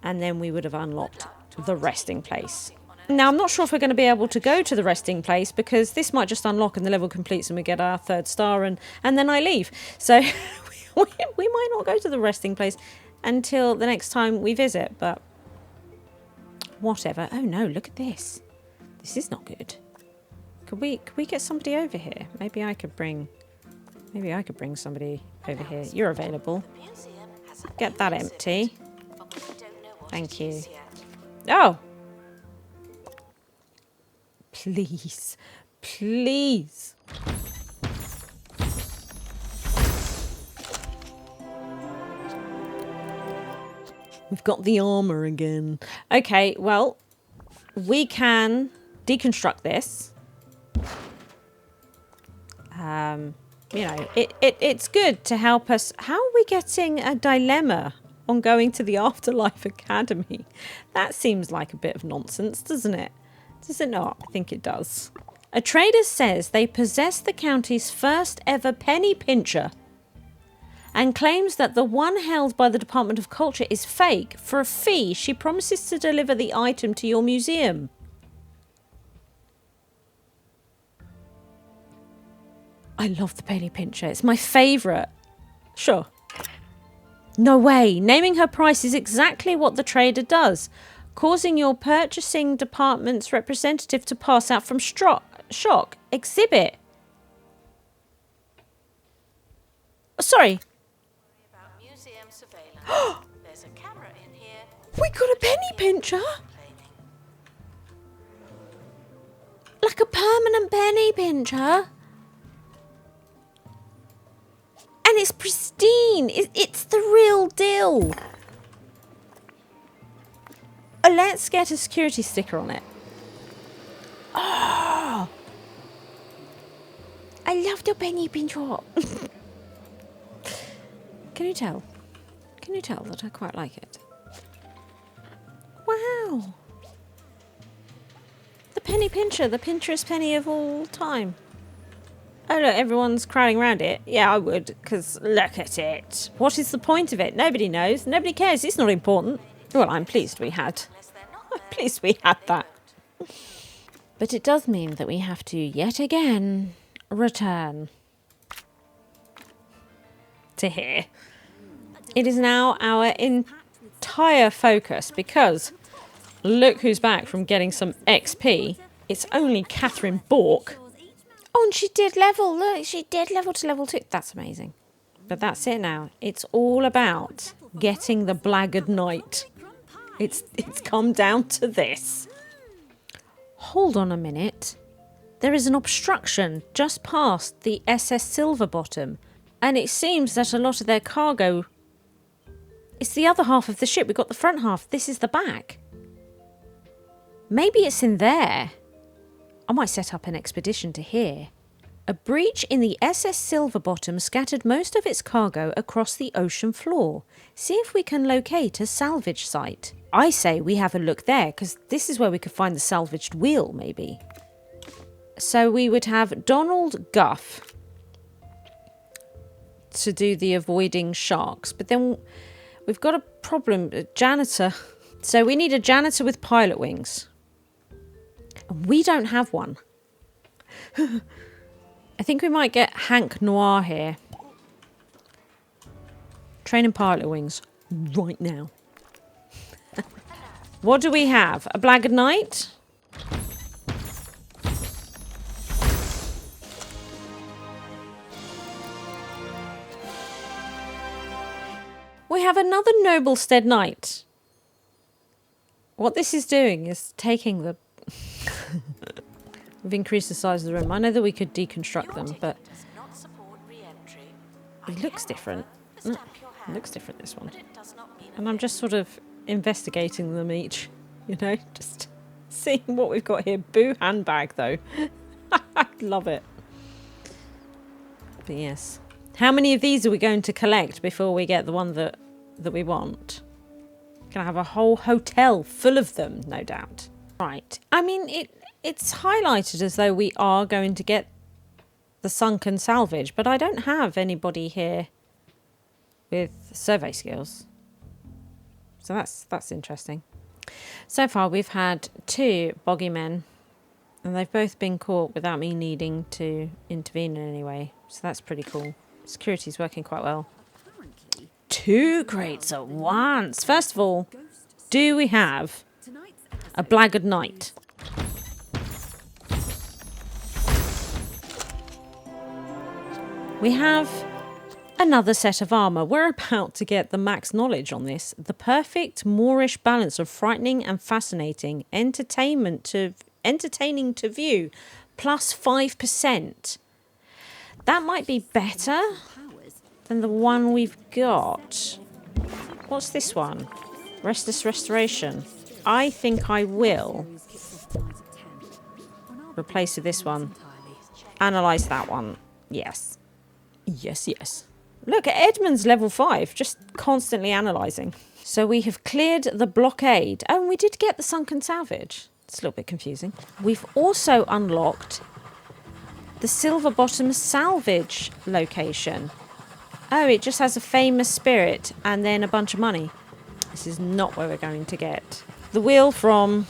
And then we would have unlocked the resting place. Now, I'm not sure if we're going to be able to go to the resting place because this might just unlock and the level completes and we get our 3rd star and then I leave. So we might not go to the resting place until the next time we visit, but whatever. Oh no, look at this. This is not good. Could we get somebody over here? Maybe I could bring somebody over here. You're available. Get that empty. Thank you. Oh! Please. Please. We've got the armor again. Okay, well, we can deconstruct this. You know, it's good to help us. How are we getting a dilemma on going to the Afterlife Academy? That seems like a bit of nonsense, doesn't it? Does it not? I think it does. A trader says they possess the county's first ever penny pincher and claims that the one held by the Department of Culture is fake. For a fee, she promises to deliver the item to your museum. I love the penny pincher. It's my favourite. Sure. No way. Naming her price is exactly what the trader does, causing your purchasing department's representative to pass out from shock. Exhibit. Sorry. There's a camera in here. We got a penny pincher? Like a permanent penny pincher? And it's pristine. It's the real deal. Let's get a security sticker on it. Oh, I love the penny pincher. Can you tell? Can you tell that I quite like it? Wow. The penny pincher, the pincherest penny of all time. Oh look, everyone's crowding around it. Yeah, I would, because look at it. What is the point of it? Nobody knows. Nobody cares. It's not important. Well, I'm pleased we had. I'm pleased we had that. But it does mean that we have to, yet again, return to here. It is now our entire focus, because look who's back from getting some XP. It's only Catherine Bork. Oh, and she did level. Look, she did level to level 2. That's amazing. But that's it now. It's all about getting the Blackguard Knight. It's come down to this. Hold on a minute. There is an obstruction just past the SS Silverbottom, and it seems that a lot of their cargo... It's the other half of the ship. We've got the front half. This is the back. Maybe it's in there. I might set up an expedition to here. A breach in the SS Silverbottom scattered most of its cargo across the ocean floor. See if we can locate a salvage site. I say we have a look there, because this is where we could find the salvaged wheel, maybe. So we would have Donald Guff to do the avoiding sharks. But then we've got a problem, a janitor. So we need a janitor with pilot wings. We don't have one. I think we might get Hank Noir here. Training pilot wings right now. What do we have? A Blackguard Knight? We have another Noblestead Knight. What this is doing is taking the... We've increased the size of the room. I know that we could deconstruct them, but... It looks different. It looks different, this one. And I'm just sort of investigating them each, you know? Just seeing what we've got here. Boo handbag, though. I love it. But yes. How many of these are we going to collect before we get the one that we want? Gonna have a whole hotel full of them, no doubt. Right. I mean, it's highlighted as though we are going to get the sunken salvage, but I don't have anybody here with survey skills. So that's interesting. So far, we've had 2 boggy men, and they've both been caught without me needing to intervene in any way. So that's pretty cool. Security's working quite well. 2 crates at once. First of all, do we have a Blackguard Knight? We have another set of armour. We're about to get the max knowledge on this. The perfect Moorish balance of frightening and fascinating, entertaining to view, plus 5%. That might be better than the one we've got. What's this one? Restless Restoration. I think I will replace with this one. Analyse that one. Yes. Yes, yes. Look, Edmund's level 5, just constantly analysing. So we have cleared the blockade. Oh, and we did get the sunken salvage. It's a little bit confusing. We've also unlocked the Silverbottom salvage location. Oh, it just has a famous spirit and then a bunch of money. This is not where we're going to get the wheel from.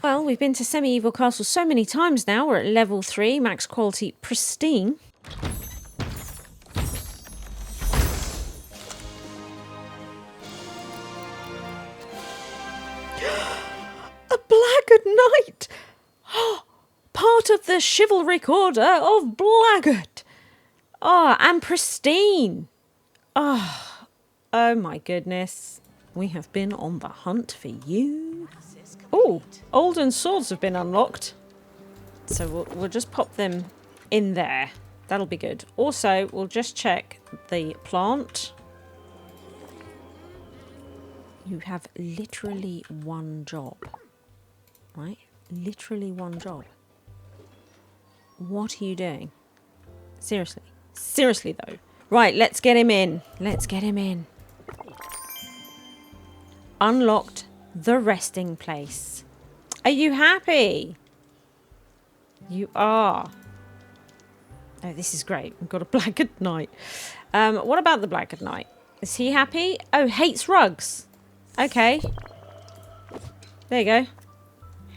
Well, we've been to Semi-Evil Castle so many times now. We're at level 3, max quality, pristine. A Blackguard Knight! Part of the chivalric order of Blackguard. Oh, and pristine. Oh my goodness. We have been on the hunt for you. Oh, Olden swords have been unlocked. So we'll just pop them in there. That'll be good. Also, we'll just check the plant. You have literally one job. Right? Literally one job. What are you doing? Seriously. Seriously, though. Right, let's get him in. Let's get him in. Unlocked the resting place. Are you happy? You are. Oh, this is great. We've got a Blackguard Knight. What about the Blackguard Knight? Is he happy? Oh, hates rugs. Okay. There you go.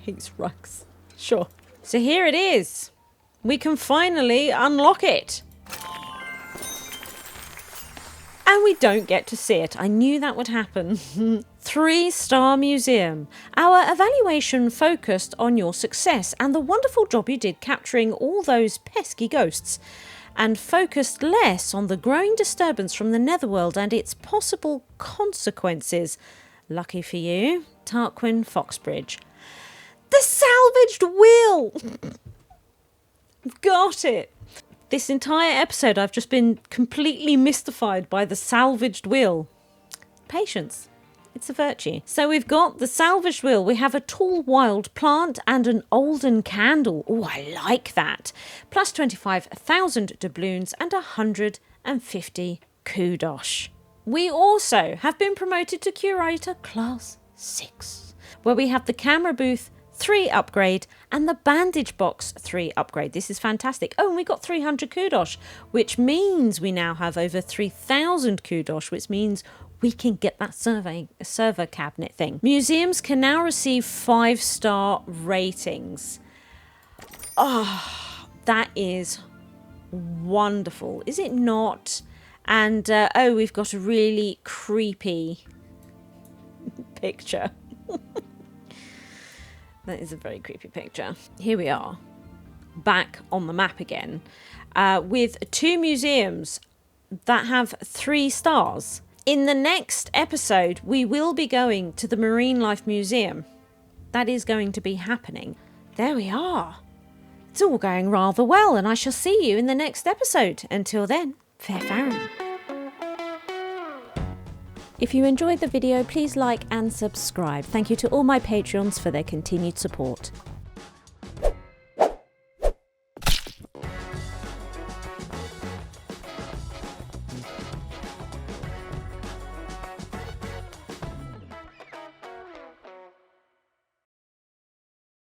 Hates rugs. Sure. So here it is. We can finally unlock it. And we don't get to see it. I knew that would happen. 3-star museum. Our evaluation focused on your success and the wonderful job you did capturing all those pesky ghosts, and focused less on the growing disturbance from the Netherworld and its possible consequences. Lucky for you, Tarquin Foxbridge. The salvaged will! Got it. This entire episode I've just been completely mystified by the salvaged will. Patience. It's a virtue. So we've got the salvaged will. We have a tall wild plant and an olden candle. Oh, I like that. Plus 25,000 doubloons and 150 kudosh. We also have been promoted to Curator Class 6, where we have the camera booth 3 upgrade and the bandage box 3 upgrade. This is fantastic. Oh, and we got 300 kudosh, which means we now have over 3,000 kudosh, which means we can get that server cabinet thing. Museums can now receive 5-star ratings. Oh, that is wonderful, is it not? And oh, we've got a really creepy picture. That is a very creepy picture. Here we are, back on the map again, with 2 museums that have 3 stars. In the next episode, we will be going to the Marine Life Museum. That is going to be happening. There we are. It's all going rather well, and I shall see you in the next episode. Until then, fair Farron. If you enjoyed the video, please like and subscribe. Thank you to all my Patreons for their continued support.